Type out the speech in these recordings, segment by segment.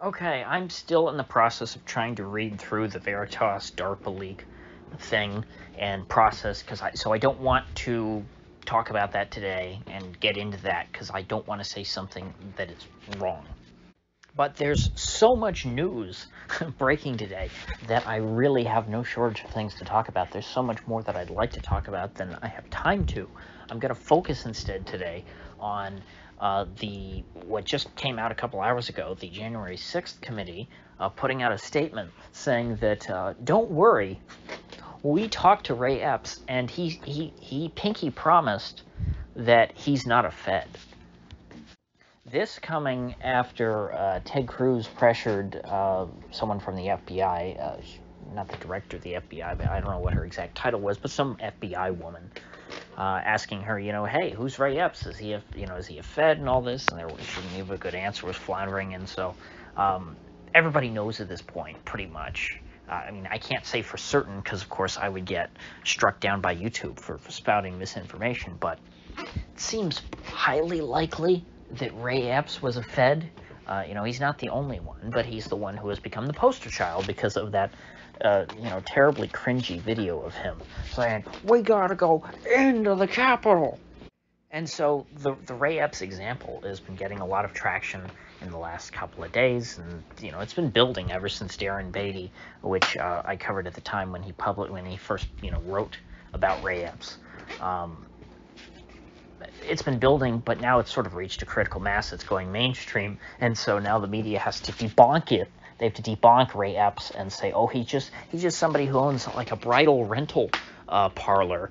Okay, I'm still in the process of trying to read through the Veritas DARPA leak thing and process, so I don't want to talk about that today and get into that because I don't want to say something that is wrong. But there's so much news breaking today that I really have no shortage of things to talk about. There's so much more that I'd like to talk about than I have time to. I'm going to focus instead today on what just came out a couple hours ago, the January 6th committee putting out a statement saying that don't worry, we talked to Ray Epps and he pinky promised that he's not a Fed. This coming after Ted Cruz pressured someone from the FBI, not the director of the FBI, but I don't know what her exact title was, but some FBI woman, asking her, hey, who's Ray Epps? Is he a Fed and all this? And she didn't give a good answer, was floundering, and so everybody knows at this point, pretty much. I can't say for certain because, of course, I would get struck down by YouTube for spouting misinformation, but it seems highly likely that Ray Epps was a Fed. He's not the only one, but he's the one who has become the poster child because of that, terribly cringy video of him saying, "We gotta go into the Capitol." And so the Ray Epps example has been getting a lot of traction in the last couple of days, and it's been building ever since Darren Beatty, which I covered at the time when he first wrote about Ray Epps. It's been building, but now it's sort of reached a critical mass. It's going mainstream, and so now the media has to debunk it. They have to debunk Ray Epps and say, oh, he's just somebody who owns like a bridal rental parlor.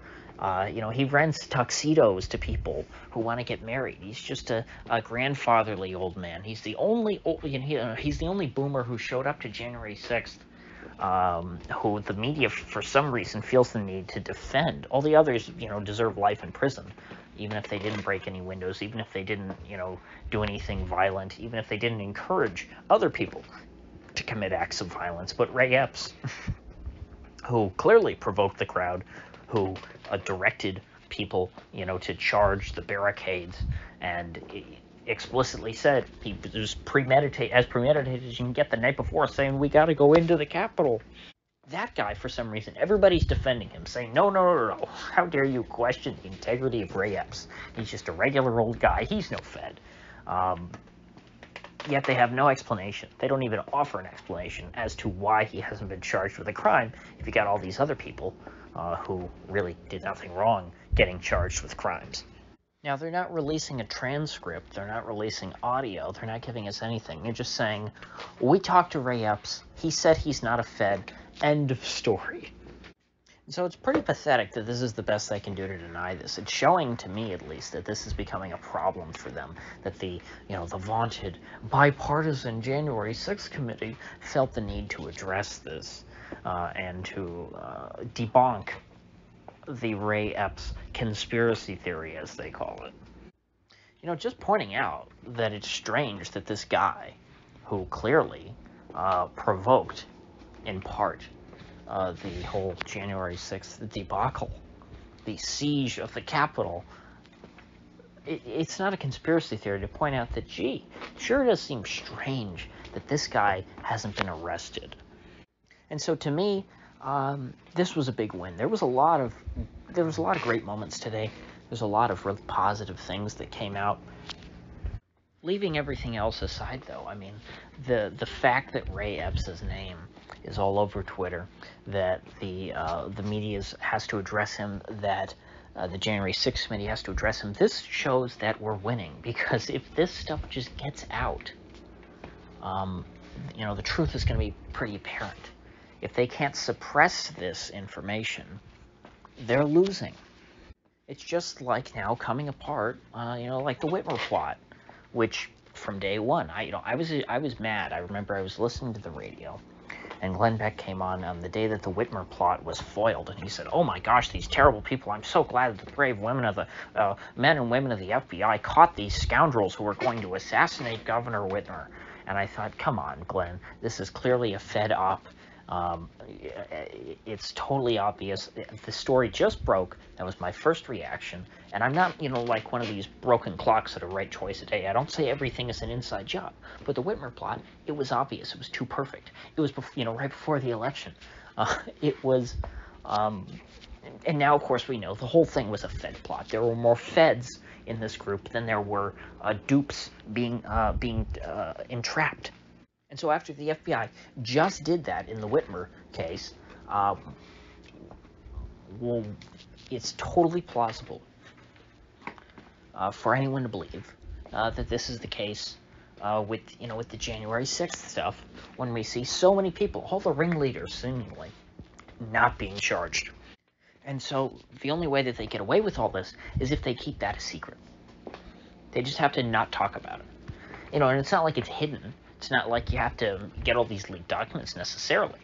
He rents tuxedos to people who want to get married. He's just a grandfatherly old man. He's the only boomer who showed up to January 6th. Who the media, for some reason, feels the need to defend. All the others, deserve life in prison, even if they didn't break any windows, even if they didn't, do anything violent, even if they didn't encourage other people to commit acts of violence. But Ray Epps, who clearly provoked the crowd, who directed people, to charge the barricades, and explicitly said he was premeditated as you can get the night before, saying we got to go into the Capitol. That guy, for some reason, everybody's defending him, saying no, how dare you question the integrity of Ray Epps? He's just a regular old guy. He's no Fed. Yet they have no explanation. They don't even offer an explanation as to why he hasn't been charged with a crime if you got all these other people who really did nothing wrong getting charged with crimes. Now, they're not releasing a transcript, they're not releasing audio, they're not giving us anything. They're just saying, we talked to Ray Epps, he said he's not a Fed, end of story. So it's pretty pathetic that this is the best they can do to deny this. It's showing, to me at least, that this is becoming a problem for them, that the vaunted bipartisan January 6th committee felt the need to address this and to debunk the Ray Epps conspiracy theory, as they call it. Just pointing out that it's strange that this guy, who clearly provoked, in part, the whole January 6th debacle, the siege of the Capitol, it's not a conspiracy theory to point out that, gee, sure does seem strange that this guy hasn't been arrested. And so to me, this was a big win. There was a lot of great moments today. There's a lot of really positive things that came out. Leaving everything else aside, though, the fact that Ray Epps' name is all over Twitter, that the media has to address him, that the January 6th committee has to address him, this shows that we're winning. Because if this stuff just gets out, the truth is going to be pretty apparent. If they can't suppress this information, they're losing. It's just like now coming apart, like the Whitmer plot, which from day one, I was mad. I remember I was listening to the radio, and Glenn Beck came on the day that the Whitmer plot was foiled, and he said, "Oh my gosh, these terrible people! I'm so glad that the brave women of the men and women of the FBI caught these scoundrels who were going to assassinate Governor Whitmer." And I thought, come on, Glenn, this is clearly a Fed op. It's totally obvious. The story just broke. That was my first reaction. And I'm not, like one of these broken clocks that are right twice a day. I don't say everything is an inside job. But the Whitmer plot, it was obvious. It was too perfect. It was, right before the election. It was, and now, of course, we know the whole thing was a Fed plot. There were more Feds in this group than there were dupes being entrapped. And so after the FBI just did that in the Whitmer case, well, it's totally plausible for anyone to believe that this is the case with the January 6th stuff, when we see so many people, all the ringleaders seemingly, not being charged. And so the only way that they get away with all this is if they keep that a secret. They just have to not talk about it. And it's not like it's hidden. It's not like you have to get all these leaked documents necessarily.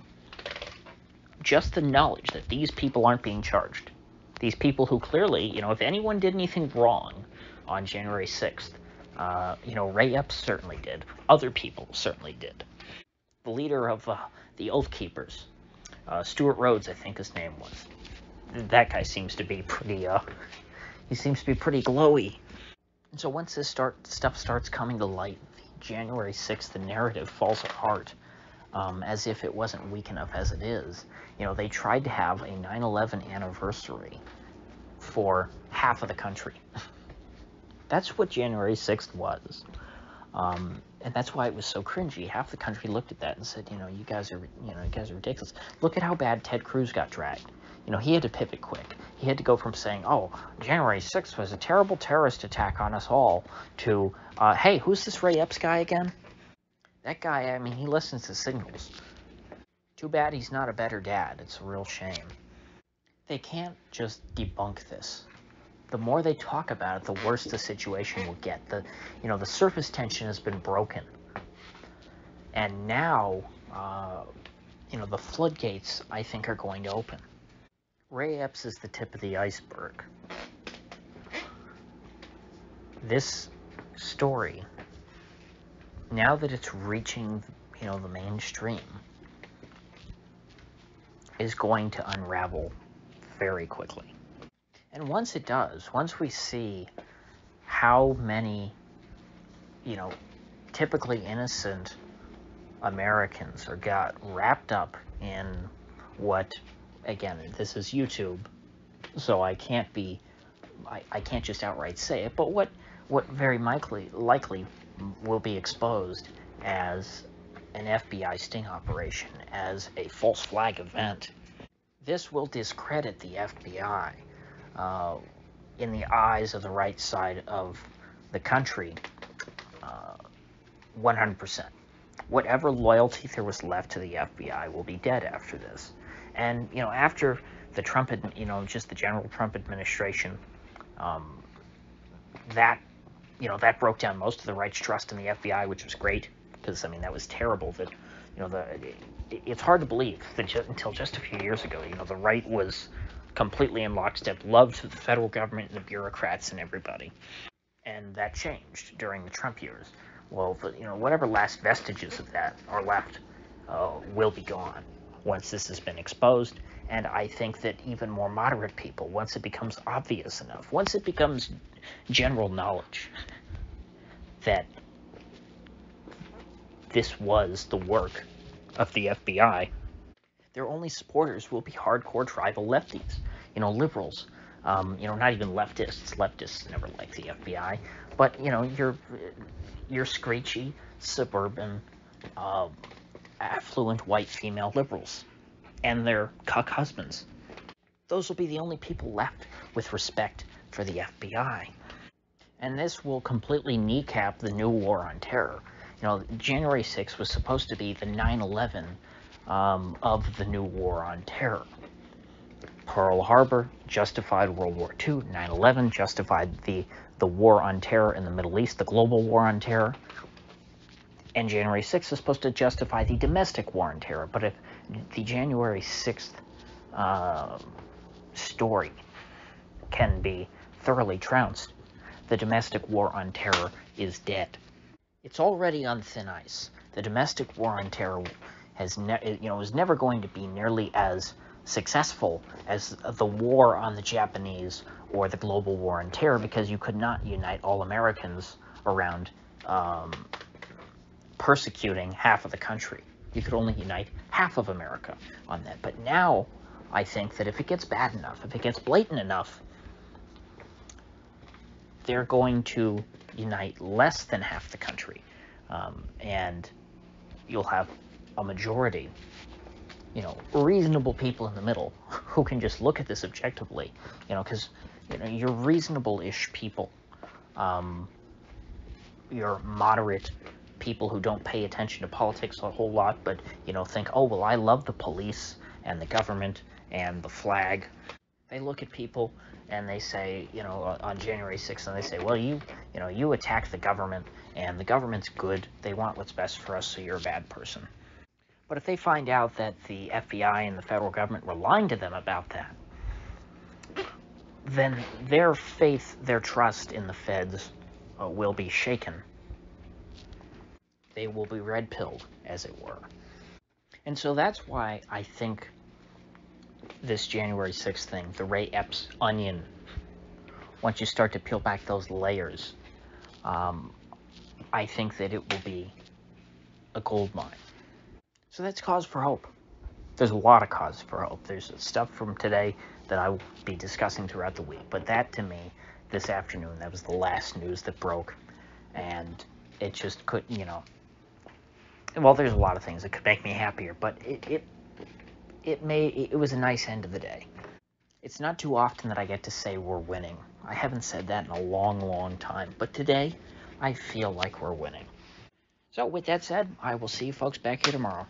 Just the knowledge that these people aren't being charged. These people who clearly, if anyone did anything wrong on January 6th, Ray Epps certainly did. Other people certainly did. The leader of the Oath Keepers, Stuart Rhodes, I think his name was. That guy seems to be pretty, he seems to be pretty glowy. And so once this stuff starts coming to light, January 6th, the narrative falls apart, as if it wasn't weak enough as it is. They tried to have a 9/11 anniversary for half of the country. That's what January 6th was. And that's why it was so cringy. Half the country looked at that and said, you guys are ridiculous. Look at how bad Ted Cruz got dragged. He had to pivot quick. He had to go from saying, oh, January 6th was a terrible terrorist attack on us all, to, hey, who's this Ray Epps guy again? That guy, he listens to signals. Too bad he's not a better dad. It's a real shame. They can't just debunk this. The more they talk about it, the worse the situation will get. The surface tension has been broken. And now, the floodgates, I think, are going to open. Ray Epps is the tip of the iceberg. This story, now that it's reaching, the mainstream, is going to unravel very quickly. And once it does, once we see how many, typically innocent Americans got wrapped up in what, again, this is YouTube, so I can't just outright say it, but what very likely will be exposed as an FBI sting operation, as a false flag event. This will discredit the FBI in the eyes of the right side of the country 100%. Whatever loyalty there was left to the FBI will be dead after this. And, after the Trump, just the general Trump administration, that broke down most of the right's trust in the FBI, which was great, because, that was terrible that, it's hard to believe that until just a few years ago, the right was completely in lockstep, loved the federal government and the bureaucrats and everybody. And that changed during the Trump years. Well, whatever last vestiges of that are left will be gone once this has been exposed. And I think that even more moderate people, once it becomes obvious enough, once it becomes general knowledge that this was the work of the FBI, their only supporters will be hardcore tribal lefties, liberals, not even leftists. Leftists never like the FBI, but, your screechy, suburban, affluent white female liberals and their cuck husbands. Those will be the only people left with respect for the FBI. And this will completely kneecap the new war on terror. January 6th was supposed to be the 9/11 of the new war on terror. Pearl Harbor justified World War II. 9/11 justified the war on terror in the Middle East, the global war on terror. And January 6th is supposed to justify the domestic war on terror. But if the January 6th story can be thoroughly trounced, the domestic war on terror is dead. It's already on thin ice. The domestic war on terror is never going to be nearly as successful as the war on the Japanese or the global war on terror, because you could not unite all Americans around persecuting half of the country. You could only unite half of America on that. But now, I think that if it gets bad enough, if it gets blatant enough, they're going to unite less than half the country. And you'll have a majority, reasonable people in the middle who can just look at this objectively, because, you're reasonable-ish people. You're moderate people who don't pay attention to politics a whole lot, but, think, oh, well, I love the police and the government and the flag. They look at people and they say, on January 6th, and they say, well, you attack the government, and the government's good. They want what's best for us, so you're a bad person. But if they find out that the FBI and the federal government were lying to them about that, then their faith, their trust in the feds will be shaken. They will be red-pilled, as it were. And so that's why I think this January 6th thing, the Ray Epps onion, once you start to peel back those layers, I think that it will be a gold mine. So that's cause for hope. There's a lot of cause for hope. There's stuff from today that I will be discussing throughout the week. But that, to me, this afternoon, that was the last news that broke. And it just couldn't, well, there's a lot of things that could make me happier, but it was a nice end of the day. It's not too often that I get to say we're winning. I haven't said that in a long, long time. But today, I feel like we're winning. So with that said, I will see you folks back here tomorrow.